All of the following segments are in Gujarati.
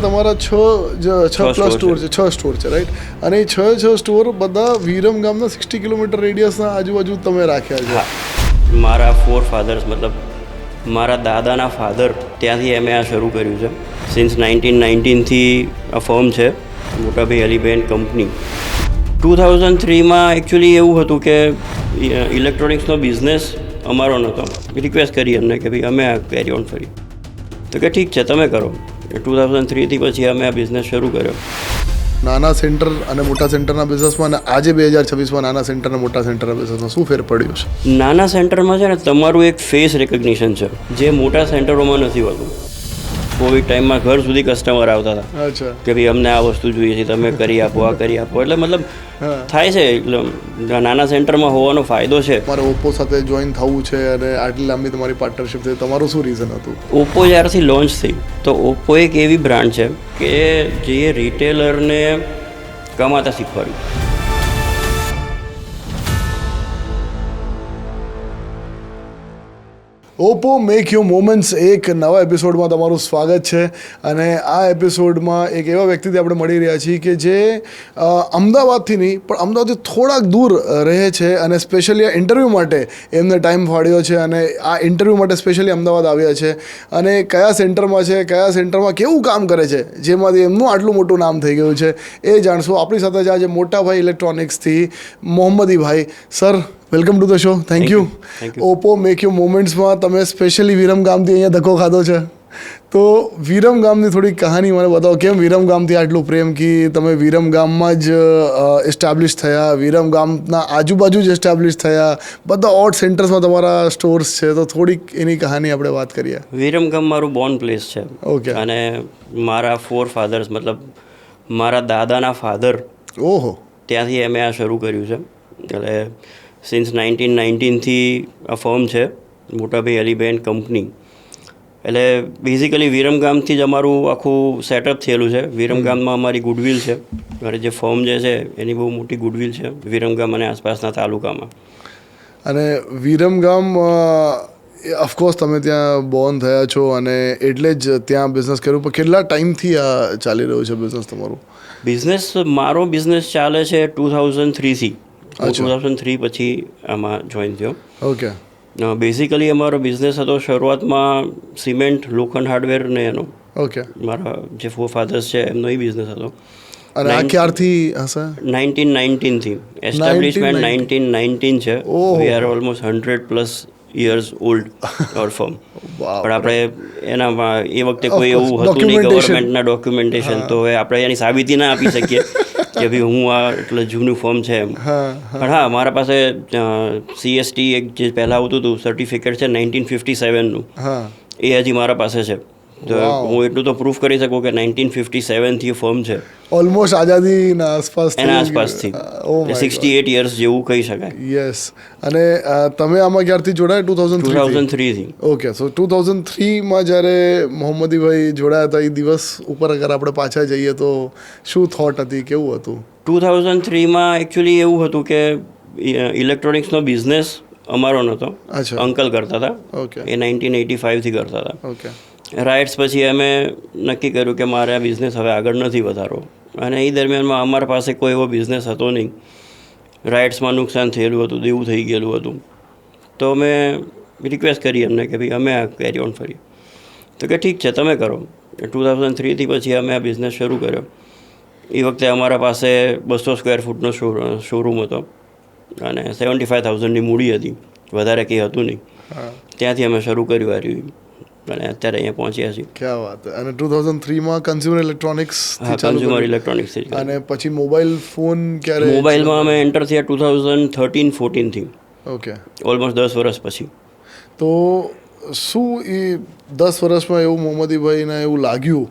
તમારા છ પ્લસ સ્ટોર છે, 6 સ્ટોર છે, રાઈટ? અને એ 6 સ્ટોર બધા વિરમ ગામના 60 કિલોમીટર રેડિયસના આજુબાજુ તમે રાખ્યા છે. હા, મારા ફોર ફાધર્સ મતલબ મારા દાદાના ફાધર ત્યાંથી અમે આ શરૂ કર્યું છે. સિન્સ 1919થી આ ફર્મ છે, મોટાભાઈ અલીબેન કંપની. 2003માં એકચ્યુઅલી એવું હતું કે ઇલેક્ટ્રોનિક્સનો બિઝનેસ અમારો નહોતો. રિક્વેસ્ટ કરી એમને કે ભાઈ અમે આ કેરી ઓન કરી, તો કે ઠીક છે તમે કરો. 2003થી પછી અમે આ બિઝનેસ શરૂ કર્યો. નાના સેન્ટર અને મોટા સેન્ટરના બિઝનેસમાં અને આજે 2026માં નાના સેન્ટર અને મોટા સેન્ટરના બિઝનેસમાં શું ફેર પડ્યો છે? નાના સેન્ટરમાં છે ને તમારું એક ફેસ રેકગ્નિશન છે, જે મોટા સેન્ટરોમાં નથી હોતું. કોવિડ ટાઈમમાં ઘર સુધી કસ્ટમર આવતા હતા અચ્છા, કે ભાઈ અમને આ વસ્તુ જોઈએ છે, તમે કરી આપો, આ કરી આપો. એટલે મતલબ થાય છે, એટલે નાના સેન્ટરમાં હોવાનો ફાયદો છે. મારે ઓપ્પો સાથે જોઈન થવું છે અને આટલી લાંબી તમારી પાર્ટનરશિપ થઈ, તમારું શું રીઝન હતું? ઓપ્પો જ્યારથી લોન્ચ થઈ તો ઓપ્પો એક એવી બ્રાન્ડ છે કે જે રિટેલરને કમાતા શીખવાડ્યું. ઓપ્પો મેક યુ મોમેન્ટ્સ એક નવા એપિસોડમાં તમારું સ્વાગત છે. અને આ એપિસોડમાં એક એવા વ્યક્તિથી આપણે મળી રહ્યા છીએ કે જે અમદાવાદથી નહીં પણ અમદાવાદથી થોડાક દૂર રહે છે અને સ્પેશિયલી આ ઇન્ટરવ્યૂ માટે એમને ટાઈમ ફાળ્યો છે અને આ ઇન્ટરવ્યૂ માટે સ્પેશિયલી અમદાવાદ આવ્યા છે. અને કયા સેન્ટરમાં છે, કયા સેન્ટરમાં કેવું કામ કરે છે, જેમાંથી એમનું આટલું મોટું નામ થઈ ગયું છે, એ જાણશું. આપણી સાથે છે આજે મોટાભાઈ ઇલેક્ટ્રોનિક્સથી મોહમ્મદીભાઈ. Sir, welcome to the show. Thank you. Oppo make you મોમેન્ટ્સમાં તમે સ્પેશિયલી વિરમ ગામથી અહીંયા ધક્કો ખાધો છે, તો વિરમ ગામની થોડી કહાની મને બતાવો. કેમ વિરમ ગામથી આટલું પ્રેમ કે તમે વિરમ ગામમાં જ એસ્ટાબ્લિશ થયા, વિરમ ગામના આજુબાજુ જ એસ્ટાબ્લિશ થયા, બધા ઓડ સેન્ટર્સમાં તમારા સ્ટોર્સ છે, તો થોડીક એની કહાની આપણે વાત કરીએ. વિરમ ગામ મારું બોર્ન પ્લેસ છે. ઓકે. અને મારા ફોર ફાધર્સ મતલબ મારા દાદાના ફાધર ઓહો, ત્યાંથી અમે આ શરૂ કર્યું છે. એટલે સિન્સ 1919થી આ ફર્મ છે, મોટાભાઈ અલીબેન કંપની. એટલે બેઝિકલી વિરમ ગામથી જ અમારું આખું સેટઅપ થયેલું છે. વિરમ ગામમાં અમારી ગુડવિલ છે, અને જે ફર્મ જે છે એની બહુ મોટી ગુડવિલ છે વિરમ ગામ અને આસપાસના તાલુકામાં. અને વિરમ ગામ ઓફકોર્સ તમે ત્યાં બોર્ન થયા છો અને એટલે જ ત્યાં બિઝનેસ કર્યું, પણ કેટલા ટાઈમથી આ ચાલી રહ્યું છે બિઝનેસ તમારું? મારો બિઝનેસ ચાલે છે 2003થી. 2003 પછી આમાં જોઈન થયો. ઓકે. બેઝિકલી અમારો બિઝનેસ હતો શરૂઆતમાં સિમેન્ટ, લોખંડ, હાર્ડવેર ને એનો. ઓકે. મારા જે ફોર ફાધર્સ છે એમનો એ બિઝનેસ હતો. અને આ ક્યારથી હશે? 1919થી. એસ્ટાબ્લિશમેન્ટ 1919 છે. We are almost 100+ years old our firm. પણ આપણે એનામાં એ વખતે કોઈ એવું હતું નહીં ગવર્મેન્ટના ડોક્યુમેન્ટેશન, તો હવે આપણે એની સાબિતી ના આપી શકીએ કે ભાઈ હું આ એટલે જૂનું ફોર્મ છે એમ. પણ હા, મારા પાસે CST એક જે પહેલાં આવતું હતું સર્ટિફિકેટ છે 1957નું, એ હજી મારા પાસે છે. તો હું એટલું તો પ્રૂફ કરી શકું કે 1957થી ફોર્મ છે. ઓલમોસ્ટ આઝાદીના આસપાસ, એના આસપાસથી 68 years જેવું કહી શકાય. યસ. અને તમે આમાં ક્યારથી જોડાયા? 2003થી. ઓકે. સો 2003માં જ્યારે મોહમ્મદીભાઈ જોડાયા હતા, એ દિવસ ઉપર અગર આપણે પાછા જઈએ તો શું થોટ હતી, કેવું હતું? 2003માં એકચ્યુઅલી એવું હતું કે ઇલેક્ટ્રોનિક્સનો બિઝનેસ અમારો નહોતો, અંકલ કરતા હતા. ઓકે. એ 1985થી કરતા હતા. ઓકે. રાઇટ્સ પછી અમે નક્કી કર્યું કે મારે આ બિઝનેસ હવે આગળ નથી વધારવો, અને એ દરમિયાનમાં અમારા પાસે કોઈ એવો બિઝનેસ હતો નહીં. રાઇટ્સમાં નુકસાન થયેલું હતું, દેવું થઈ ગયેલું હતું. તો અમે રિક્વેસ્ટ કરી એમને કે ભાઈ અમે આ કેરી ઓન કરીએ, તો કે ઠીક છે તમે કરો. 2003થી પછી અમે આ બિઝનેસ શરૂ કર્યો. એ વખતે અમારા પાસે 200 સ્ક્વેર ફૂટનો શોરૂમ હતો અને 75,000ની મૂડી હતી, વધારે કંઈ હતું નહીં. ત્યાંથી અમે શરૂ કર્યું આ રહ્યું, અને અત્યારે અહીંયા પહોંચ્યા છીએ. ક્યાં વાત. અને 2003માં કન્ઝ્યુમર ઇલેક્ટ્રોનિક્સ? હા, કન્ઝ્યુમર ઇલેક્ટ્રોનિક્સ. અને પછી મોબાઈલ ફોન ક્યારે? મોબાઈલમાં અમે એન્ટર થયા 2013-14થી. ઓકે. ઓલમોસ્ટ 10 વર્ષ પછી. તો શું એ 10 વર્ષમાં એવું મોહમ્મદીભાઈને એવું લાગ્યું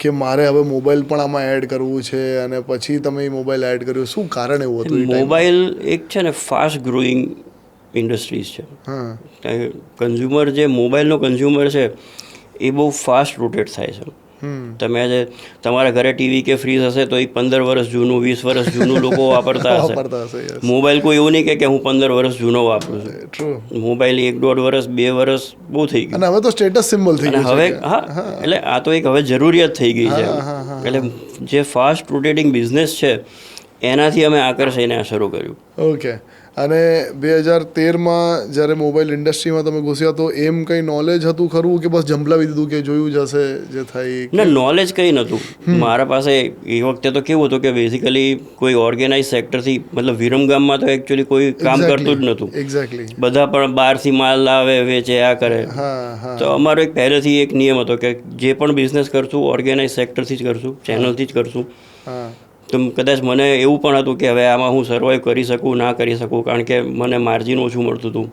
કે મારે હવે મોબાઈલ પણ આમાં એડ કરવું છે, અને પછી તમે એ મોબાઈલ એડ કર્યું? શું કારણ એવું હતું? મોબાઈલ એક છે ને ફાસ્ટ ગ્રોઈંગ ઇન્ડસ્ટ્રીઝ છે. કન્ઝ્યુમર જે મોબાઈલનો કન્ઝ્યુમર છે એ બહુ ફાસ્ટ રોટેટ થાય છે. તમે આજે તમારા ઘરે ટીવી કે ફ્રીજ હશે તો એ 15 વર્ષ જૂનું 20 વર્ષ જૂનું લોકો વાપરતા હશે. મોબાઈલ કોઈ એવું નહીં કે હું 15 વર્ષ જૂનો વાપરું છું. ટ્રુ. મોબાઈલ 1-1.5 વર્ષ 2 વર્ષ બહુ થઈ ગયું. અને હવે તો સ્ટેટસ સિમ્બોલ થઈ અને ગયું હવે છે. હા એટલે આ તો એક હવે જરૂરિયાત થઈ ગઈ છે. એટલે જે ફાસ્ટ રોટેટિંગ બિઝનેસ છે એનાથી અમે આકર્ષીને આ શરૂ કર્યું. ઓકે. અને 2013માં જ્યારે મોબાઈલ ઇન્ડસ્ટ્રીમાં તમે ઘૂસ્યા તો એમ કંઈ નોલેજ હતું ખરું કે બસ જંપલાવી દીધું કે જોયું જશે જે થાય? ના, નોલેજ કંઈ નહોતું મારા પાસે એ વખતે. તો કેવું હતું કે બેઝિકલી કોઈ ઓર્ગેનાઇઝ સેક્ટરથી, મતલબ વિરમગામમાં તો એકચ્યુઅલી કોઈ કામ કરતું જ નહોતું. એક્ઝેક્ટલી. બધા પણ બહારથી માલ લાવે, વેચે, આ કરે. તો અમારો એક પહેલેથી એક નિયમ હતો કે જે પણ બિઝનેસ કરશું ઓર્ગેનાઇઝ સેક્ટરથી જ કરશું, ચેનલથી જ કરશું. તો કદાચ મને એવું પણ હતું કે હવે આમાં હું સર્વાઈવ કરી શકું ના કરી શકું, કારણ કે મને માર્જિન ઓછું મળતું હતું,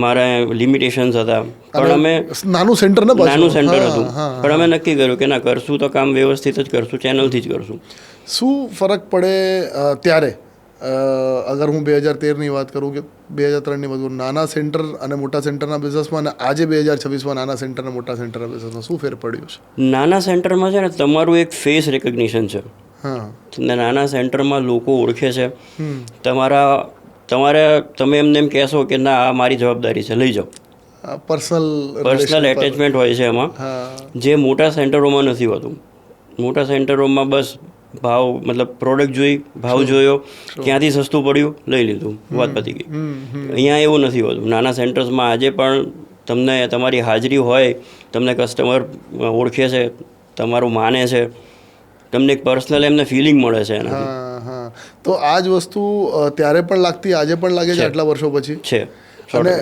મારા લિમિટેશન્સ હતા. પણ અમે નાનું સેન્ટર હતું પણ અમે નક્કી કર્યું કે ના, કરશું તો કામ વ્યવસ્થિત જ કરશું, ચેનલથી જ કરશું. શું ફરક પડે ત્યારે, અગર હું 2013ની વાત કરું કે 2003ની વાત કરું, નાના સેન્ટર અને મોટા સેન્ટરના બિઝનેસમાં, અને આજે 2026માં નાના સેન્ટર અને મોટા સેન્ટરના બિઝનેસમાં શું ફેર પડ્યું છે? નાના સેન્ટરમાં છે ને તમારું એક ફેસ રેકગ્નિશન છે. નાના સેન્ટરમાં લોકો ઓળખે છે. તમે એમને એમ કહેશો કે ના આ મારી જવાબદારી છે, લઈ જાઓ. પર્સનલ એટેચમેન્ટ હોય છે એમાં, જે મોટા સેન્ટરોમાં નથી હોતું. મોટા સેન્ટરોમાં બસ ભાવ, મતલબ પ્રોડક્ટ જોઈ, ભાવ જોયો, ક્યાંથી સસ્તું પડ્યું, લઈ લીધું, વાત પતી ગઈ. અહીંયા એવું નથી હોતું. નાના સેન્ટર્સમાં આજે પણ તમને તમારી હાજરી હોય, તમને કસ્ટમર ઓળખે છે, તમારું માને છે, તમને એક પર્સનલ એમને ફિલિંગ મળે છે એનાથી. તો આ જ વસ્તુ ત્યારે પણ લાગતી, આજે પણ લાગે છે આટલા વર્ષો પછી છે. અને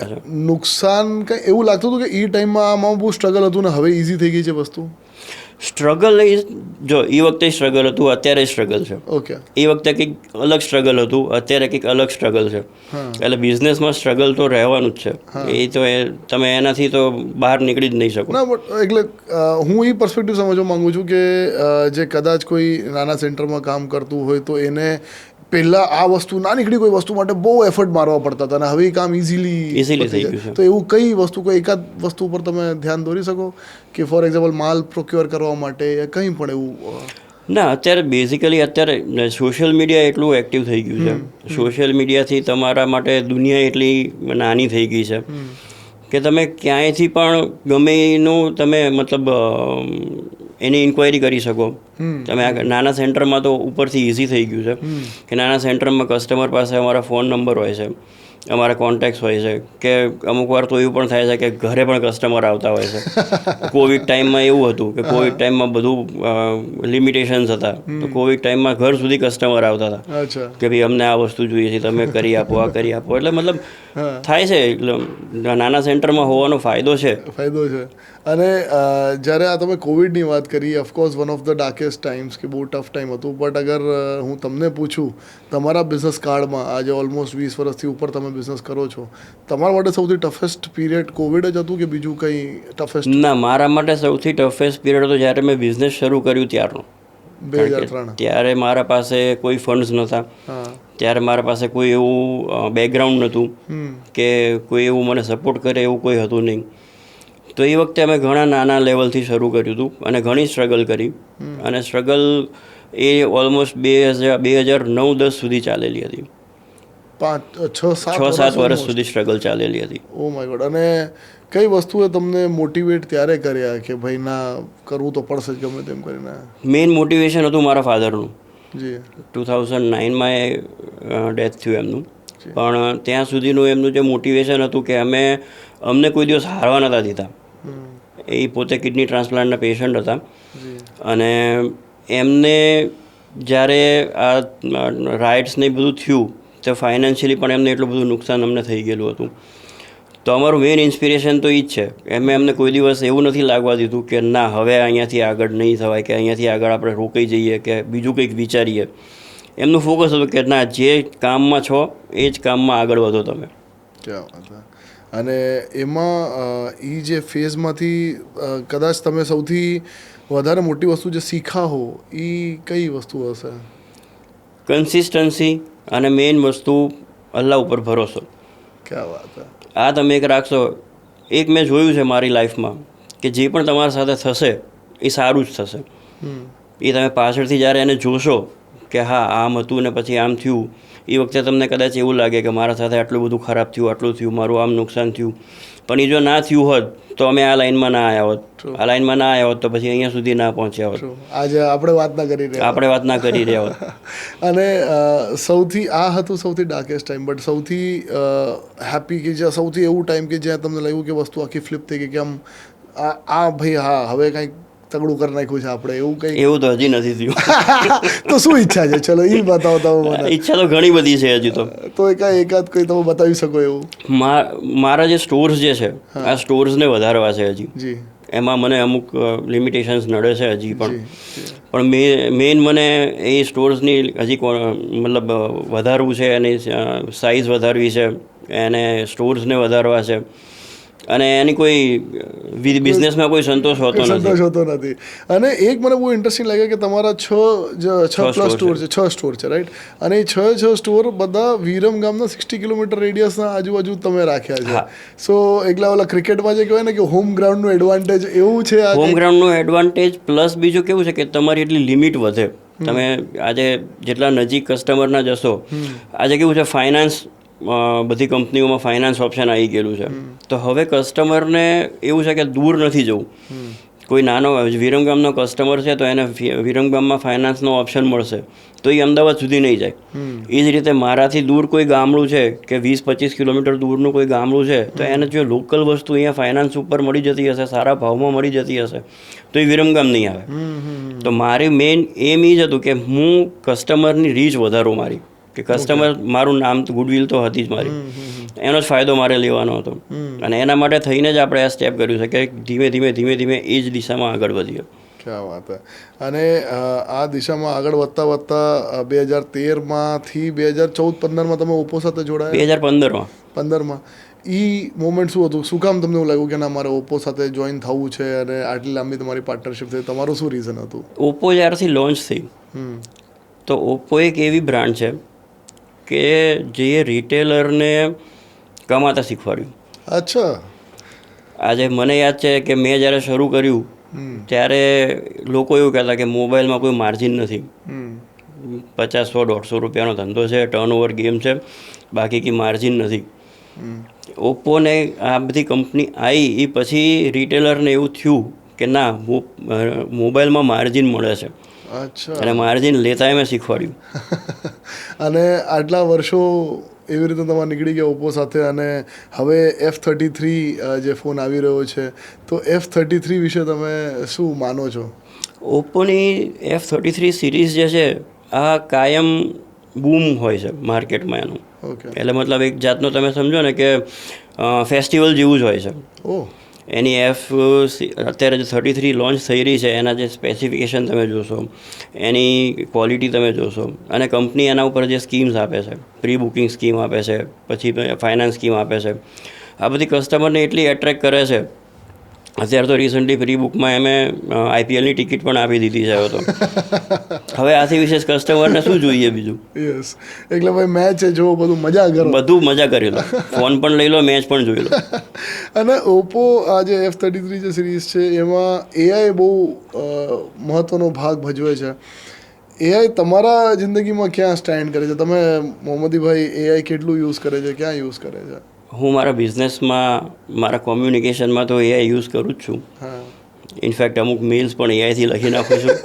નુકસાન કંઈ એવું લાગતું હતું કે એ ટાઈમમાં આમાં બહુ સ્ટ્રગલ હતું ને હવે ઇઝી થઈ ગઈ છે વસ્તુ? સ્ટ્રગલ જો એ વખતે સ્ટ્રગલ હતું, અત્યારે સ્ટ્રગલ છે. ઓકે. એ વખતે કંઈક અલગ સ્ટ્રગલ હતું, અત્યારે કંઈક અલગ સ્ટ્રગલ છે. એટલે બિઝનેસમાં સ્ટ્રગલ તો રહેવાનું જ છે. એ તો તમે એનાથી તો બહાર નીકળી જ નહીં શકો. ના, બટ એટલે હું એ પર્સપેક્ટિવ સમજવા માંગુ છું કે જે કદાચ કોઈ નાના સેન્ટરમાં કામ કરતું હોય તો એને પહેલાં આ વસ્તુ ના નીકળી, કોઈ વસ્તુ માટે બહુ એફર્ટ મારવા પડતા હતા, અને હવે કામ ઇઝીલી થઈ ગયું છે. તો એવું કઈ વસ્તુ, કોઈ એકાદ વસ્તુ પર તમે ધ્યાન દોરી શકો કે ફોર એક્ઝામ્પલ માલ પ્રોક્યોર કરવા માટે કંઈ પણ એવું? ના, અત્યારે બેઝિકલી અત્યારે સોશિયલ મીડિયા એટલું એક્ટિવ થઈ ગયું છે. સોશિયલ મીડિયાથી તમારા માટે દુનિયા એટલી નાની થઈ ગઈ છે કે તમે ક્યાંયથી પણ ગમે એનું તમે મતલબ એની ઇન્ક્વાયરી કરી શકો. તમે આ નાના સેન્ટરમાં તો ઉપરથી ઇઝી થઈ ગયું છે કે નાના સેન્ટરમાં કસ્ટમર પાસે અમારા ફોન નંબર હોય છે, અમારા કોન્ટેક્ટ્સ હોય છે, કે અમુક વાર તો એવું પણ થાય છે કે ઘરે પણ કસ્ટમર આવતા હોય છે. કોવિડ ટાઈમમાં એવું હતું કે કોવિડ ટાઈમમાં બધું લિમિટેશન્સ હતા, તો કોવિડ ટાઈમમાં ઘર સુધી કસ્ટમર આવતા હતા કે ભાઈ અમને આ વસ્તુ જોઈએ છે, તમે કરી આપો, આ કરી આપો. એટલે મતલબ થાય છે. એટલે નાના સેન્ટરમાં હોવાનો ફાયદો છે. અને જ્યારે આ તમે કોવિડની વાત કરી, of course one of the darkest times, કે બહુ ટફ ટાઈમ હતું. બટ અગર હું તમને પૂછું, તમારા બિઝનેસ કાર્ડમાં આજે ઓલમોસ્ટ 20 વર્ષથી ઉપર તમે બિઝનેસ કરો છો, તમારા માટે સૌથી ટફેસ્ટ પીરિયડ કોવિડ જ હતું કે બીજું કંઈ ટફેસ્ટ? ના, મારા માટે સૌથી ટફેસ્ટ પીરિયડ હતો જ્યારે મેં બિઝનેસ શરૂ કર્યું ત્યારનો. 2003. ત્યારે મારા પાસે કોઈ ફંડ્સ નહોતા, ત્યારે મારા પાસે કોઈ એવું બેકગ્રાઉન્ડ નહોતું કે કોઈ એવું મને સપોર્ટ કરે એવું કોઈ હતું નહીં. તો એ વખતે અમે ઘણા નાના લેવલથી શરૂ કર્યું હતું અને ઘણી સ્ટ્રગલ કરી. અને સ્ટ્રગલ એ ઓલમોસ્ટ 2009-10 સુધી ચાલેલી હતી. 6-7 વર્ષ સુધી સ્ટ્રગલ ચાલેલી હતી. Oh my God. અને કઈ વસ્તુએ તમને મોટિવેટ ત્યારે કર્યા કે ભાઈ ના, કરવું તો પડશે જ ગમે તેમ કરીને? મેઇન મોટિવેશન હતું મારા ફાધરનું. જી. 2009માં એ ડેથ થયું એમનું. પણ ત્યાં સુધીનું એમનું જે મોટિવેશન હતું કે અમને કોઈ દિવસ હારવા નહોતા દીધા. એ પોતે કિડની ટ્રાન્સપ્લાન્ટના પેશન્ટ હતા. અને એમને જ્યારે આ રાઇટ્સ ને બધું થયું તો ફાઇનાન્શિયલી પણ એમને એટલું બધું નુકસાન અમને થઈ ગયેલું હતું. તો અમારું મેઇન ઇન્સ્પિરેશન તો એ જ છે. એમને કોઈ દિવસ એવું નથી લાગવા દીધું કે ના, હવે અહીંયાથી આગળ નહીં થવાય, કે અહીંયાથી આગળ આપણે રોકાઈ જઈએ, કે બીજું કંઈક વિચારીએ. એમનું ફોકસ હતું કે ના, જે કામમાં છો એ જ કામમાં આગળ વધો તમે. ક્યાં વાત. અને એમાં એ જે ફેઝમાંથી કદાચ તમે સૌથી વધારે મોટી વસ્તુ જે શીખા હો એ કઈ વસ્તુ હશે? કન્સિસ્ટન્સી, અને મેઇન વસ્તુ અલ્લાહ ઉપર ભરોસો. ક્યાં વાત. આ તમે એક રાખશો. એક મેં જોયું છે મારી લાઈફમાં કે જે પણ તમારા સાથે થશે એ સારું જ થશે. એ તમે પાછળથી જ્યારે એને જોશો કે હા આમ હતું ને પછી આમ થયું, એ વખતે તમને કદાચ એવું લાગે કે મારા સાથે આટલું બધું ખરાબ થયું, આટલું થયું, મારું આમ નુકસાન થયું. પણ એ જો ના થયું હોત તો અમે આ લાઈનમાં ના આવ્યા હોત. આ લાઈનમાં ના આવ્યા હોત તો પછી અહીંયા સુધી ના પહોંચ્યા હોત. આજે આપણે વાત ના કરી રહ્યા આપણે વાત ના કરી રહ્યા હોત. અને સૌથી આ હતું સૌથી ડાર્કેસ્ટ ટાઈમ, બટ સૌથી હેપી કે જ્યાં સૌથી એવું ટાઈમ કે જ્યાં તમને લાગ્યું કે વસ્તુ આખી ફ્લિપ થઈ ગઈ કે આમ આ ભાઈ હા હવે કંઈક તગડું કરી નાખ્યું છે આપણે, એવું કંઈ? એવું તો હજી નથી થયું. તો શું ઈચ્છા છે? ચલો એ બતાવો તમે મને. ઈચ્છા તો ઘણી બધી છે હજી તો. તો એકાદ કોઈ તમે બતાવી શકો એવું? મારા જે સ્ટોર્સ જે છે આ સ્ટોર્સને વધારવા છે હજી. જી. એમાં મને અમુક લિમિટેશન્સ નડે છે હજી પણ. પણ મેઇન મને એ સ્ટોર્સની હજી મતલબ વધારવું છે, એની સાઇઝ વધારવી છે, એને સ્ટોર્સને વધારવા છે. અને એની કોઈ બિઝનેસમાં કોઈ સંતોષ હોતો નથી. અને એક મને બહુ ઇન્ટરેસ્ટિંગ લાગે કે તમારા છ પ્લસ સ્ટોર છે, 6 સ્ટોર છે, રાઈટ? અને એ 6 સ્ટોર બધા વિરમ ગામના 60 કિલોમીટર રેડિયસના આજુબાજુ તમે રાખ્યા છે. સો એકલા ઓલા ક્રિકેટમાં જે કહેવાય ને કે હોમ ગ્રાઉન્ડનું એડવાન્ટેજ એવું છે. હોમ ગ્રાઉન્ડનું એડવાન્ટેજ પ્લસ બીજું કેવું છે કે તમારી એટલી લિમિટ વધે. તમે આજે જેટલા નજીક કસ્ટમરના જશો, આજે કેવું છે ફાઇનાન્સ, બધી કંપનીઓમાં ફાઇનાન્સ ઓપ્શન આવી ગયેલું છે. તો હવે કસ્ટમરને એવું છે કે દૂર નથી જવું. કોઈ નાનો વિરમગામનો કસ્ટમર છે તો એને વિરમગામમાં ફાઇનાન્સનો ઓપ્શન મળશે તો એ અમદાવાદ સુધી નહીં જાય. એ જ રીતે મારાથી દૂર કોઈ ગામડું છે કે 20-25 કિલોમીટર દૂરનું કોઈ ગામડું છે તો એને જો લોકલ વસ્તુ અહીંયા ફાઇનાન્સ ઉપર મળી જતી હશે, સારા ભાવમાં મળી જતી હશે તો એ વિરમગામ નહીં આવે. તો મારી મેઇન એમ એ જ હતું કે હું કસ્ટમરની રીચ વધારું મારી, કે કસ્ટમર મારું નામ ગુડવિલ તો હતી જ મારી, એનો જ ફાયદો મારે લેવાનો હતો. અને એના માટે થઈને જ આપણે આ સ્ટેપ કર્યું છે કે ધીમે ધીમે એ જ દિશામાં આગળ વધીએ. ક્યાં વાત હે. અને આ દિશામાં આગળ વધતા 2013માંથી 2014-15માં તમે ઓપ્પો સાથે જોડાયા? 2015માં એ મોમેન્ટ શું હતું? શું કામ તમને એવું લાગ્યું કે ના મારે ઓપ્પો સાથે જોઈન થવું છે અને આટલી લાંબી તમારી પાર્ટનરશિપ થઈ? તમારું શું રીઝન હતું? ઓપ્પો જ્યારથી લોન્ચ થઈ તો ઓપ્પો એક એવી બ્રાન્ડ છે કે જે રિટેલરને કમાતા શીખવાડ્યું. અચ્છા. આજે મને યાદ છે કે મેં જ્યારે શરૂ કર્યું ત્યારે લોકો એવું કહેતા કે મોબાઈલમાં કોઈ માર્જિન નથી, 50-100-150 રૂપિયાનો ધંધો છે, ટર્નઓવર ગેમ છે, બાકી કંઈ માર્જિન નથી. ઓપ્પોને આ બધી કંપની આવી એ પછી રિટેલરને એવું થયું કે ના મોબાઈલમાં માર્જિન મળે છે. અચ્છા. અને માર્જિન લેતા મેં શીખવાડ્યું. અને આટલા વર્ષો એવી રીતે તમારે નીકળી ગયા ઓપ્પો સાથે, અને હવે F33 જે ફોન આવી રહ્યો છે, તો F33 વિશે તમે શું માનો છો? ઓપ્પોની F33 સિરીઝ જે છે આ કાયમ બૂમ હોય છે માર્કેટમાં એનું. એટલે મતલબ એક જાતનો તમે સમજો ને કે ફેસ્ટિવલ જેવું જ હોય છે. એની અત્યારે જે 33 લોન્ચ થઈ રહી છે એના જે સ્પેસિફિકેશન તમે જોશો, એની ક્વોલિટી તમે જોશો, અને કંપની એના ઉપર જે સ્કીમ્સ આપે છે, પ્રી બુકિંગ સ્કીમ આપે છે, પછી ફાઇનાન્સ સ્કીમ આપે છે, આ બધી કસ્ટમરને એટલી એટ્રેક્ટ કરે છે. અત્યારે તો રિસન્ટલી પ્રી બુકમાં અમે IPLની ટિકિટ પણ આપી દીધી છે. હવે આથી વિશેષ કસ્ટમરને શું જોઈએ બીજું? યસ, એટલે ભાઈ મેચ જો બધું મજા કરો, બધું મજા કરી લો, ફોન પણ લઈ લો, મેચ પણ જોઈ લો. અને ઓપ્પો આ જે F33 જે સિરીઝ છે એમાં AI બહુ મહત્ત્વનો ભાગ ભજવે છે. AI તમારા જિંદગીમાં ક્યાં સ્ટેન્ડ કરે છે? તમે મોહમ્મદીભાઈ AI કેટલું યુઝ કરે છે, ક્યાં યુઝ કરે છે? હું મારા બિઝનેસમાં, મારા કોમ્યુનિકેશનમાં તો AI યુઝ કરું જ છું. ઇનફેક્ટ અમુક મેલ્સ પણ AIથી લખી નાખું છું.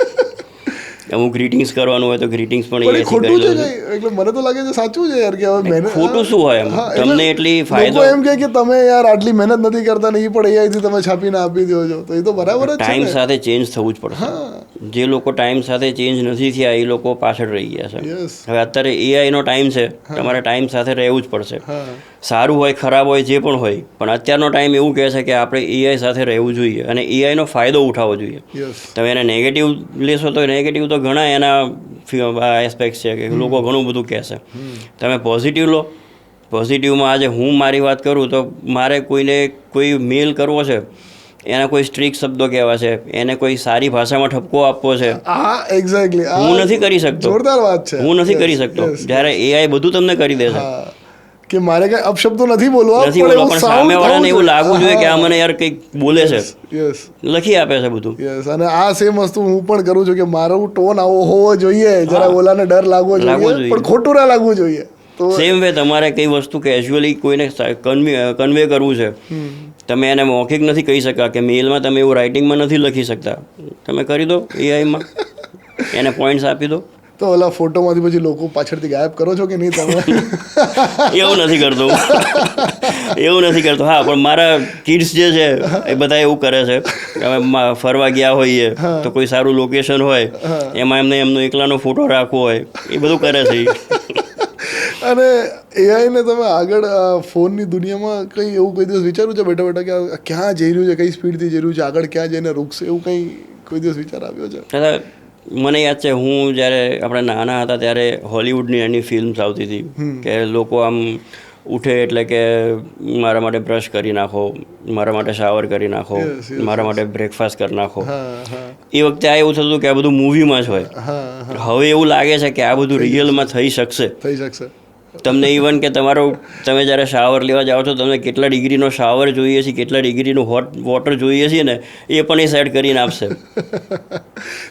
અમુક ગ્રીટિંગ્સ કરવાનું હોય તો ગ્રીટિંગ્સ પણ AIથી કરી દઉં છું. એટલે મને તો લાગે છે સાચું છે યાર કે હવે મહેનત, ખોટું શું હોય એમ? તમને એટલી ફાયદો એમ કે તમે યાર આટલી મહેનત નથી કરતા ને એ પણ AIથી તમે છાપીને આપી દો છો, તો એ તો બરાબર જ છે. ટાઈમ સાથે ચેન્જ થવું જ પડશે. જે લોકો ટાઈમ સાથે ચેન્જ નથી થયા એ લોકો પાછળ રહી ગયા છે. હવે અત્યારે AI નો ટાઈમ છે, તમારે ટાઈમ સાથે રહેવું જ પડશે. સારું હોય ખરાબ હોય જે પણ હોય, પણ અત્યારનો ટાઈમ એવું કહે છે કે આપણે AI સાથે રહેવું જોઈએ અને AI નો ફાયદો ઉઠાવવો જોઈએ. તમે એને નેગેટિવ લેશો તો નેગેટિવ તો ઘણા એના એસ્પેક્ટ છે કે લોકો ઘણું બધું કહેશે. તમે પોઝિટિવ લો, પોઝિટિવમાં આજે હું મારી વાત કરું તો મારે કોઈને કોઈ મેલ કરવો છે, એના કોઈ સ્ટ્રીક શબ્દો કહેવા છે, એને કોઈ સારી ભાષામાં ઠપકો આપવો છે, હું નથી કરી શકતો. જોરદાર વાત છે. હું નથી કરી શકતો. જ્યારે AI બધું તમને કરી દે છે. કે મારે કઈ અપશબ્દો નથી બોલવા, નથી બોલવા, પણ સામેવાળાને એવું લાગવું જોઈએ કે આ મને યાર કંઈક બોલે છે, યસ લખી આપે છે બધું. યસ. અને આ સેમ વસ્તુ હું પણ કરું છું કે મારો ટોન આવો હોવો જોઈએ, જરા ઓલાને ડર લાગવો જોઈએ પણ ખોટું ના લાગવું જોઈએ. તો સેમ વે તમારે કઈ વસ્તુ કેઝ્યુઅલી કોઈને કન્વે કરવું છે, તમે એને મૌખિક નથી કહી શકતા કે મેલમાં તમે એવું રાઇટિંગમાં નથી લખી શકતા, તમે કરી દો એઆઈમાં, એને પોઈન્ટ્સ આપી દો. તો ઓલા ફોટોમાંથી પછી લોકો પાછળથી ગાયબ કરો છો કે નહીં તમે? એવું નથી કરતો, એવું નથી કરતો. હા, પણ મારા કિડ્સ જે છે એ બધા એવું કરે છે. અમે ફરવા ગયા હોઈએ તો કોઈ સારું લોકેશન હોય એમાં એમને એમનો એકલાનો ફોટો રાખવો હોય, એ બધું કરે છે. અને એઆઈને તમે આગળ ફોનની દુનિયામાં કંઈ એવું કોઈ દિવસ વિચાર્યું છે બેઠા બેઠા કે આ ક્યાં જઈ રહ્યું છે, કઈ સ્પીડથી જઈ રહ્યું છે, આગળ ક્યાં જઈને રૂકશે, એવું કંઈ કોઈ દિવસ વિચાર આવ્યો છે? દાદા, મને યાદ છે હું જ્યારે આપણે નાના હતા ત્યારે હોલિવૂડની એની ફિલ્મ્સ આવતી હતી કે લોકો આમ ઉઠે એટલે કે મારા માટે બ્રશ કરી નાખો, મારા માટે શાવર કરી નાખો, મારા માટે બ્રેકફાસ્ટ કરી નાખો. એ વખતે આ એવું થતું હતું કે આ બધું મૂવીમાં જ હોય. હવે એવું લાગે છે કે આ બધું રિયલમાં થઈ શકશે. તમને ઇવન કે તમે જ્યારે શાવર લેવા જાઓ છો, તમને કેટલા ડિગ્રીનો શાવર જોઈએ છે, કેટલા ડિગ્રીનું હોટ વોટર જોઈએ છે ને એ પણ એ સેટ કરીને આપશે.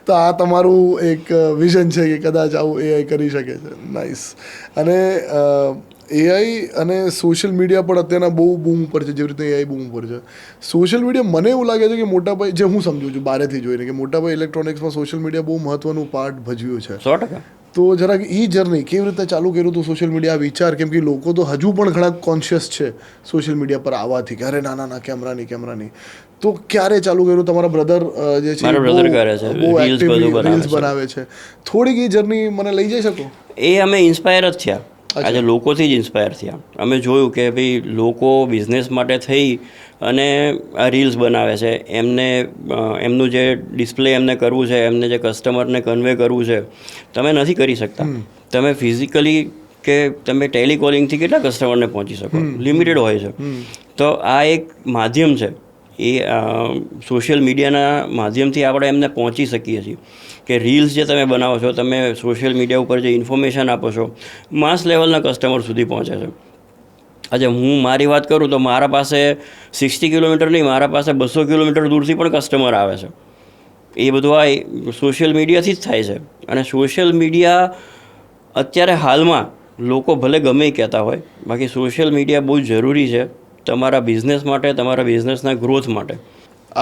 તો આ તમારું એક વિઝન છે કે કદાચ આવું એઆઈ કરી શકે છે. નાઇસ. અને એઆઈ અને સોશિયલ મીડિયા પણ અત્યારના બહુ બૂમ ઉપર છે, જેવી રીતે એઆઈ બૂમ ઉપર છે. સોશિયલ મીડિયા મને એવું લાગે છે કે મોટાભાઈ, જે હું સમજું છું બહારથી જોઈને, કે મોટાભાઈ ઇલેક્ટ્રોનિક્સમાં સોશિયલ મીડિયા બહુ મહત્વનું પાર્ટ ભજવ્યું છે. 100%. તો જરાક એ જર્ની કેવી રીતે ચાલુ કર્યું હતું સોશિયલ મીડિયા વિચાર? કેમ કે લોકો તો હજુ પણ ઘણા કોન્શિયસ છે સોશિયલ મીડિયા પર આવવાથી કે અરે ના કેમેરાની. તો ક્યારે ચાલુ કર્યું? તમારા બ્રધર જે છે બહુ એક્ટિવ રીલ્સ બનાવે છે. થોડીક એ જર્ની મને લઈ જઈ શકો? એ અમે ઇન્સ્પાયર જ થયા, આજે લોકોથી જ ઇન્સ્પાયર થયા. અમે જોયું કે ભાઈ લોકો બિઝનેસ માટે થઈ અને આ રીલ્સ બનાવે છે, એમનું જે ડિસ્પ્લે એમને કરવું છે, એમને જે કસ્ટમરને કન્વે કરવું છે, તમે નથી કરી શકતા. તમે ફિઝિકલી કે તમે ટેલિકોલિંગથી કેટલા કસ્ટમરને પહોંચી શકો? લિમિટેડ હોય છે. તો આ એક માધ્યમ છે, એ સોશિયલ મીડિયાના માધ્યમથી આપણે એમને પહોંચી શકીએ છીએ. કે રીલ્સ જે તમે બનાવો છો, તમે સોશિયલ મીડિયા ઉપર જે ઇન્ફોર્મેશન આપો છો, માસ લેવલના કસ્ટમર સુધી પહોંચે છે. આજે હું મારી વાત કરું તો મારા પાસે 60 કિલોમીટર નહીં, મારા પાસે 200 કિલોમીટર દૂરથી પણ કસ્ટમર આવે છે. એ બધું આ સોશિયલ મીડિયાથી જ થાય છે. અને સોશિયલ મીડિયા અત્યારે હાલમાં લોકો ભલે ગમે એ કહેતા હોય, બાકી સોશિયલ મીડિયા બહુ જરૂરી છે તમારા બિઝનેસ માટે, તમારા બિઝનેસના ગ્રોથ માટે.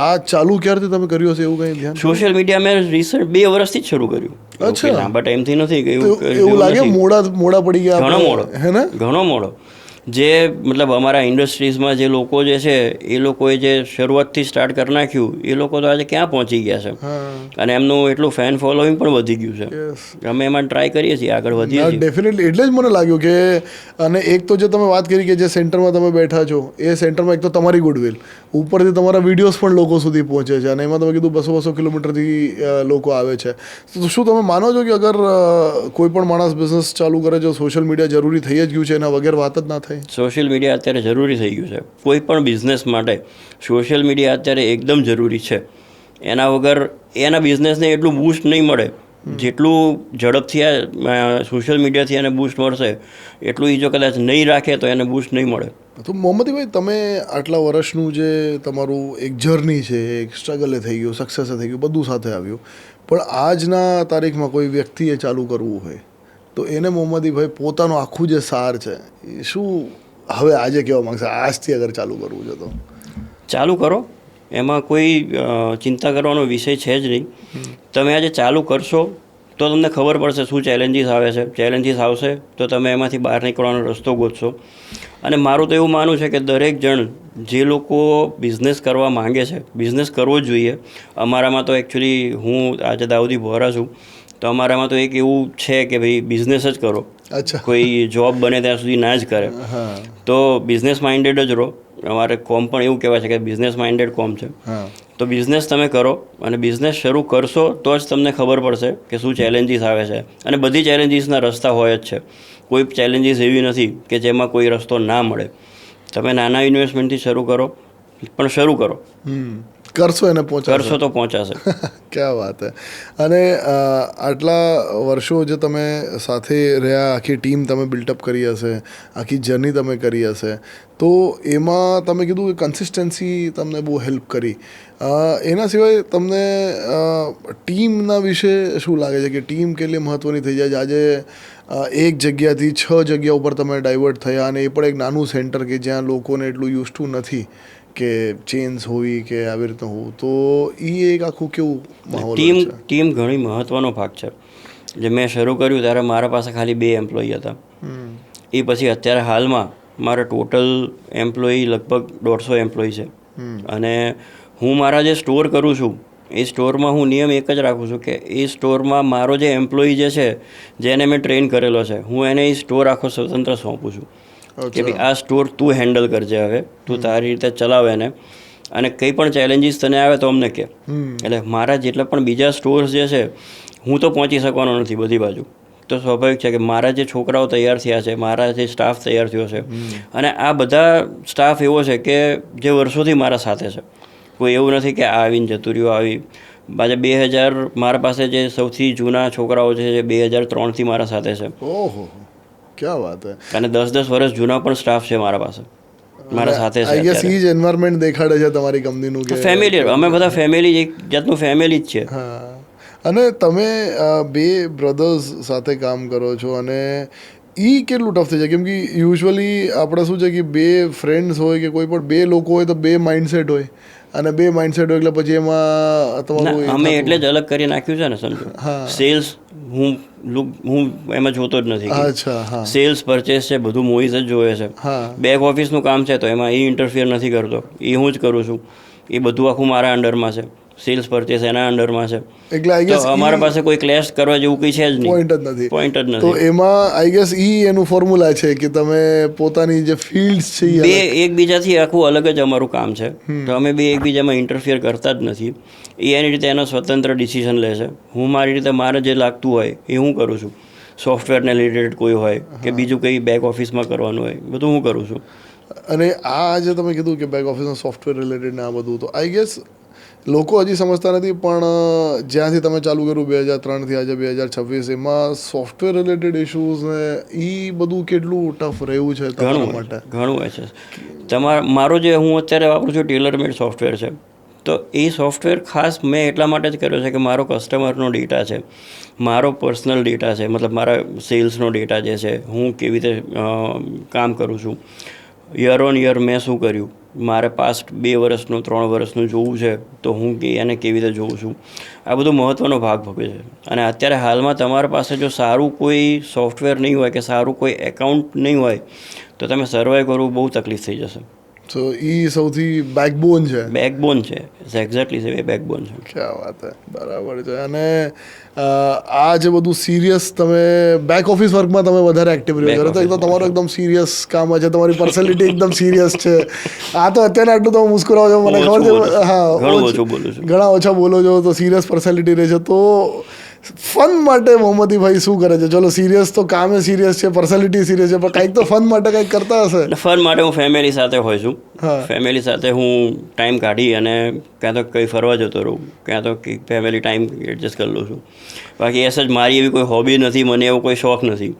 આ ચાલુ ક્યારથી તમે કર્યું હશે એવું કંઈ ધ્યાન? સોશિયલ મીડિયા મેં રિસન્ટ 2 વર્ષથી જ શરૂ કર્યું. અચ્છા, લાંબા ટાઈમથી નથી. એવું લાગે મોડા પડી ગયા? ઘણો મોડો, હે ને? ઘણો મોડો. જે મતલબ અમારા ઇન્ડસ્ટ્રીઝમાં જે લોકો જે છે એ લોકોએ જે શરૂઆતથી સ્ટાર્ટ કરી નાખ્યું, એ લોકો તો આજે ક્યાં પહોંચી ગયા છે, અને એમનું એટલું ફેન ફોલોઈંગ પણ વધી ગયું છે. અમે એમાં ટ્રાય કરીએ છીએ, આગળ વધીએ છીએ. ડેફિનેટલી. એટલે જ મને લાગ્યું કે, અને એક તો જે તમે વાત કરી કે જે સેન્ટરમાં તમે બેઠા છો, એ સેન્ટરમાં એક તો તમારી ગુડવિલ, ઉપરથી તમારા વિડીયોઝ પણ લોકો સુધી પહોંચે છે, અને એમાં તમે કીધું 200 કિલોમીટરથી લોકો આવે છે. તો શું તમે માનો છો કે અગર કોઈ પણ માણસ બિઝનેસ ચાલુ કરે છે, સોશિયલ મીડિયા જરૂરી થઈ જ ગયું છે, એના વગર વાત જ ના થાય? સોશિયલ મીડિયા અત્યારે જરૂરી થઈ ગયું છે. કોઈ પણ બિઝનેસ માટે સોશિયલ મીડિયા અત્યારે એકદમ જરૂરી છે. એના વગર એના બિઝનેસને એટલું બૂસ્ટ નહીં મળે જેટલું ઝડપથી આ સોશિયલ મીડિયાથી એને બૂસ્ટ મળશે, એટલું એ જો કદાચ નહીં રાખે તો એને બૂસ્ટ નહીં મળે. તો મોહમ્મદભાઈ, તમે આટલા વર્ષનું જે તમારું એક જર્ની છે, એક સ્ટ્રગલ થઈ ગયું, સક્સેસ થઈ ગયું, બધું સાથે આવ્યું, પણ આજના તારીખમાં કોઈ વ્યક્તિએ ચાલુ કરવું હોય તો એને મોહમ્મદભાઈ પોતાનું આખું જે સાર છે એ શું હવે આજે કહેવા માંગશે? આજથી અગર ચાલુ કરવું છે તો ચાલુ કરો, એમાં કોઈ ચિંતા કરવાનો વિષય છે જ નહીં. તમે આજે ચાલુ કરશો તો તમને ખબર પડશે શું ચેલેન્જીસ આવે છે. ચેલેન્જીસ આવશે તો તમે એમાંથી બહાર નીકળવાનો રસ્તો ગોતશો. અને મારું તો એવું માનવું છે કે દરેક જણ જે લોકો બિઝનેસ કરવા માંગે છે, બિઝનેસ કરવો જ જોઈએ. અમારામાં તો એકચ્યુઅલી હું આજે દાઉદી વોરા છું, તો અમારામાં તો એક એવું છે કે ભાઈ બિઝનેસ જ કરો. કોઈ જોબ બને ત્યાં સુધી ના જ કરે. તો બિઝનેસ માઇન્ડેડ જ રહો. અમારે કોમ પણ એવું કહેવાય છે કે બિઝનેસ માઇન્ડેડ કોમ છે. તો બિઝનેસ તમે કરો, અને બિઝનેસ શરૂ કરશો તો જ તમને ખબર પડશે કે શું ચેલેન્જીસ આવે છે. અને બધી ચેલેન્જીસના રસ્તા હોય જ છે. કોઈ ચેલેન્જીસ એવી નથી કે જેમાં કોઈ રસ્તો ના મળે. તમે નાના ઇન્વેસ્ટમેન્ટથી શરૂ કરો, પણ શરૂ કરો. કરશો એને પહોંચાડશો. કરશો તો પહોંચાશે. ક્યાં વાત હે. અને આટલા વર્ષો જે તમે સાથે રહ્યા, આખી ટીમ તમે બિલ્ટઅપ કરી હશે, આખી જર્ની તમે કરી હશે, તો એમાં તમે કીધું કે કન્સિસ્ટન્સી તમને બહુ હેલ્પ કરી. એના સિવાય તમને ટીમના વિશે શું લાગે છે કે ટીમ કેટલી મહત્ત્વની થઈ જાય છે? આજે એક જગ્યાથી 6 જગ્યા ઉપર તમે ડાયવર્ટ થયા, અને એ પણ એક નાનું સેન્ટર કે જ્યાં લોકોને એટલું યુઝ ટુ નથી કે ચેન્જ હોવી કે આવી રીતે હોવું, તો એ એક આખું કેવું માહોલ છે? ટીમ ઘણી મહત્ત્વનો ભાગ છે. જે મેં શરૂ કર્યું ત્યારે મારા પાસે ખાલી 2 એમ્પ્લોયી હતા. એ પછી અત્યારે હાલમાં મારા ટોટલ એમ્પ્લોયી લગભગ 150 એમ્પ્લોયી છે. અને હું મારા જે સ્ટોર કરું છું એ સ્ટોરમાં હું નિયમ એક જ રાખું છું કે એ સ્ટોરમાં મારો જે એમ્પ્લોયી જે છે, જેને મેં ટ્રેન કરેલો છે, હું એને એ સ્ટોર આખો સ્વતંત્ર સોંપું છું કે ભાઈ આ સ્ટોર તું હેન્ડલ કરજે, હવે તું તારી રીતે ચલાવે એને, અને કંઈ પણ ચેલેન્જીસ તને આવે તો અમને કહે. એટલે મારા જેટલા પણ બીજા સ્ટોર્સ જે છે, હું તો પહોંચી શકવાનો નથી બધી બાજુ. તો સ્વાભાવિક છે કે મારા જે છોકરાઓ તૈયાર થયા છે, મારા જે સ્ટાફ તૈયાર થયો છે, અને આ બધા સ્ટાફ એવો છે કે જે વર્ષોથી મારા સાથે છે. કોઈ એવું નથી કે આવીને જતું રહ્યું. આવી પાછા 2000 મારા પાસે જે સૌથી જૂના છોકરાઓ છે જે 2003થી મારા સાથે છે. ઓહો, ક્યાં વાત હે. અને 10-10 વર્ષ જૂના પણ સ્ટાફ છે મારા પાસે, મારા સાથે છે. આઈ ગેસ ઈ જ એન્વાયરમેન્ટ દેખાડે છે તમારી કંપનીનું કે ફેમિલી. અમે બધા ફેમિલી, એક જાતનું ફેમિલી જ છે. હા. અને તમે 2 બ્રધર્સ સાથે કામ કરો છો, અને એ કેટલું ટફ થઈ જાય? કેમ કે યુઝ્યુઅલી આપણે શું છે કે 2 ફ્રેન્ડ્સ હોય કે કોઈ પણ 2 લોકો હોય તો 2 માઇન્ડસેટ હોય, અને 2 માઇન્ડસેટ હોય એટલે પછી એમાં તમારું અમે એટલે જ અલગ કરી નાખ્યું છે ને, સમજો. સેલ્સ હું એમાં જોતો જ નથી. અચ્છા. હા. સેલ્સ પરચેસ છે બધું મોહિત જ જોવે છે. બેક ઓફિસનું કામ છે તો એમાં એ ઇન્ટરફિયર નથી કરતો, એ હું જ કરું છું. એ બધું આખું મારા અંડરમાં છે. સેલ્સ પરચેસ એના અંડરમાં છે. એટલે આઈ ગેસ અમારા પાસે કોઈ ક્લેશ કરવા જેવું કંઈ છે જ નહીં. પોઈન્ટ જ નથી. તો એમાં આઈ ગેસ એનું ફોર્મ્યુલા છે કે તમે પોતાની જે ફિલ્ડ્સ છે બે એકબીજાથી આખું અલગ જ અમારું કામ છે. તો અમે 2 એકબીજામાં ઇન્ટરફિયર કરતા જ નથી. એ એની રીતે એનો સ્વતંત્ર ડિસિઝન લે છે. હું મારી રીતે મારે જે લાગતું હોય એ હું કરું છું. સોફ્ટવેરને રિલેટેડ કોઈ હોય કે બીજું કંઈ બેક ઓફિસમાં કરવાનું હોય, બધું હું કરું છું. અને આ જે તમે કીધું કે બેક ઓફિસમાં સોફ્ટવેર રિલેટેડ ને આ બધું, તો આઈ ગેસ લોકો હજી સમજતા નથી, પણ જ્યાંથી તમે ચાલુ કર્યું 2003થી આજે 2026, એમાં સોફ્ટવેર રિલેટેડ ઇશ્યુઝ ને એ બધું કેટલું ટફ રહ્યું છે તમારા માટે? ઘણું હોય છે. મારો જે હું અત્યારે વાપરું છું ટેલરમેડ સોફ્ટવેર છે. તો એ સોફ્ટવેર ખાસ મેં એટલા માટે જ કર્યો છે કે મારો કસ્ટમરનો ડેટા છે, મારો પર્સનલ ડેટા છે, મતલબ મારા સેલ્સનો ડેટા જે છે, હું કેવી રીતે કામ કરું છું, યર ઓન યર મેં શું કર્યું, મારે પાસ્ટ 2 વર્ષનું 3 વર્ષનું જોવું છે તો હું એને કેવી રીતે જોઉં છું, આ બધું મહત્ત્વનો ભાગ ભજવે છે. અને અત્યારે હાલમાં તમારા પાસે જો સારું કોઈ સોફ્ટવેર નહીં હોય કે સારું કોઈ એકાઉન્ટ નહીં હોય તો તમે સર્વાઈવ કરવું બહુ તકલીફ થઈ જશે. તો એ સૌથી બેકબોન છે. બેકબોન છે, એક્ઝેક્ટલી છે, એ બેકબોન છે. ક્યાં વાત છે, બરાબર છે. અને આ જે બધું સિરિયસ તમે બેક ઓફિસ વર્કમાં તમે વધારે એક્ટિવ રહ્યો છો, તો એકદમ તમારું એકદમ સિરિયસ કામ છે, તમારી પર્સનાલિટી એકદમ સિરિયસ છે. આ તો અત્યારે આટલું તમે મુસ્કુરાવો છો, મને ખબર છે. હા, ઘણા ઓછા બોલો છો, તો સિરિયસ પર્સનાલિટી રહે છે. તો ફન માટે મોહમ્મદીભાઈ શું કરે છે? ચલો, સિરિયસ તો કામે સિરિયસ છે, પર્સનાલિટી સિરિયસ છે, પણ કંઈક તો ફન માટે કંઈક કરતા હશે. ફન માટે હું ફેમિલી સાથે હોય છું. ફેમિલી સાથે હું ટાઈમ કાઢી અને ક્યાં તો કંઈ ફરવા જતો રહું, ક્યાં તો ફેમિલી ટાઈમ એડજસ્ટ કરી લઉં છું. બાકી એસ જ મારી એવી કોઈ હોબી નથી, મને એવો કોઈ શોખ નથી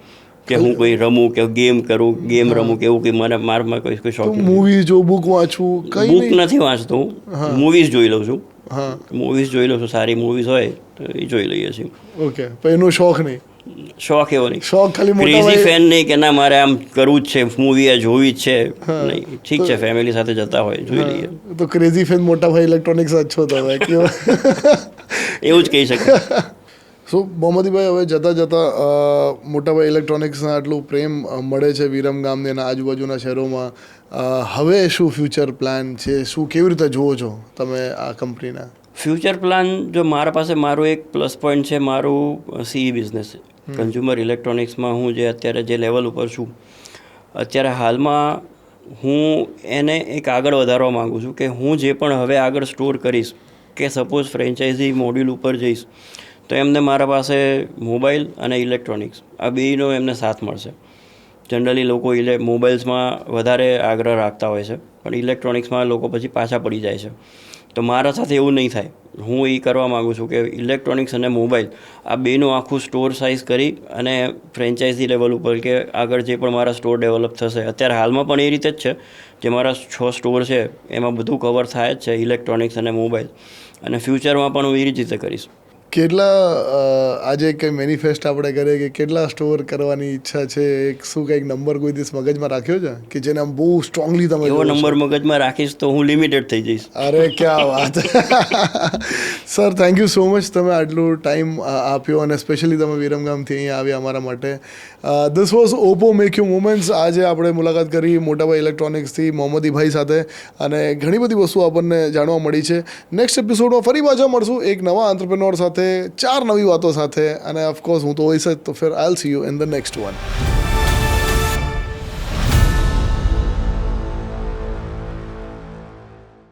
કે હું કોઈ રમું કે ગેમ કરું, ગેમ રમું કે એવું કંઈ મારામાં કોઈ શોખ નથી. મૂવી જો, બુક વાંચવું, બુક નથી વાંચતો હું, મૂવીઝ જોઈ લઉં છું. મૂવીઝ જોઈ લઉં છું, સારી મૂવીઝ હોય તો એ જોઈ લઈએ છીએ. ઓકે, પણ એનો શોખ નહીં? શોખ એવો નહીં, શોખ ખાલી ક્રેઝી ફેન નહીં કે ના મારે આમ કરવું જ છે, મૂવી આ જોવી જ છે, નહીં. ઠીક છે, ફેમિલી સાથે જતા હોય જોઈ લઈએ. તો ક્રેઝી ફેન મોટા ભાઈ ઇલેક્ટ્રોનિક્સ જ છો તમે, એવું જ કહી શકાય. શું મોહમ્મદીભાઈ, હવે જતાં મોટાભાઈ ઇલેક્ટ્રોનિક્સના આટલું પ્રેમ મળે છે વિરમગામને અને આજુબાજુના શહેરોમાં, હવે શું ફ્યુચર પ્લાન છે? શું કેવી રીતે જુઓ છો તમે આ કંપનીના ફ્યુચર પ્લાન? જો મારા પાસે મારું એક પ્લસ પોઈન્ટ છે, મારું સીઈ બિઝનેસ છે. કન્ઝ્યુમર ઇલેક્ટ્રોનિક્સમાં હું જે અત્યારે જે લેવલ ઉપર છું, અત્યારે હાલમાં હું એને એક આગળ વધારવા માગું છું કે હું જે પણ હવે આગળ સ્ટોર કરીશ, કે સપોઝ ફ્રેન્ચાઇઝી મોડ્યુલ ઉપર જઈશ તો એમને મારા પાસે મોબાઈલ અને ઇલેક્ટ્રોનિક્સ આ બેયનો એમને સાથ મળશે. જનરલી લોકો મોબાઈલ્સમાં વધારે આગ્રહ રાખતા હોય છે, પણ ઇલેક્ટ્રોનિક્સમાં લોકો પછી પાછા પડી જાય છે. તો મારા સાથે એવું નહીં થાય. હું એ કરવા માગું છું કે ઇલેક્ટ્રોનિક્સ અને મોબાઈલ આ બેનું આખું સ્ટોર સાઇઝ કરી અને ફ્રેન્ચાઇઝી લેવલ ઉપર કે આગળ જે પણ મારા સ્ટોર ડેવલપ થશે, અત્યારે હાલમાં પણ એ રીતે જ છે જે મારા 6 સ્ટોર છે એમાં બધું કવર થાય જ છે ઇલેક્ટ્રોનિક્સ અને મોબાઈલ, અને ફ્યુચરમાં પણ હું એ રીતે કરીશ. કેટલા આજે કંઈ મેનિફેસ્ટ આપણે કરીએ કે કેટલા સ્ટોર કરવાની ઈચ્છા છે? શું કંઈક નંબર કોઈ દિવસ મગજમાં રાખ્યો છે કે જેને આમ બહુ સ્ટ્રોંગલી તમે એવો નંબર મગજમાં રાખીશ તો હું લિમિટેડ થઈ જઈશ. અરે ક્યાં વાત. Sir thank you so much, તમે આટલું ટાઈમ આપ્યો અને સ્પેશિયલી તમે વિરમગામથી અહીંયા આવ્યા અમારા માટે. This was Oppo make you moments. આજે આપણે મુલાકાત કરી મોટાભાઈ ઇલેક્ટ્રોનિક્સથી મોહમ્મદીભાઈ સાથે, અને ઘણી બધી વસ્તુઓ આપણને જાણવા મળી છે. નેક્સ્ટ એપિસોડમાં ફરી પાછા મળશું એક નવા એન્ટરપ્રેન્યોર સાથે, 4 નવી વાતો સાથે, અને ઓફકોર્સ હું તો હોઈશ જ. તો ફિર I'll see you in the next one.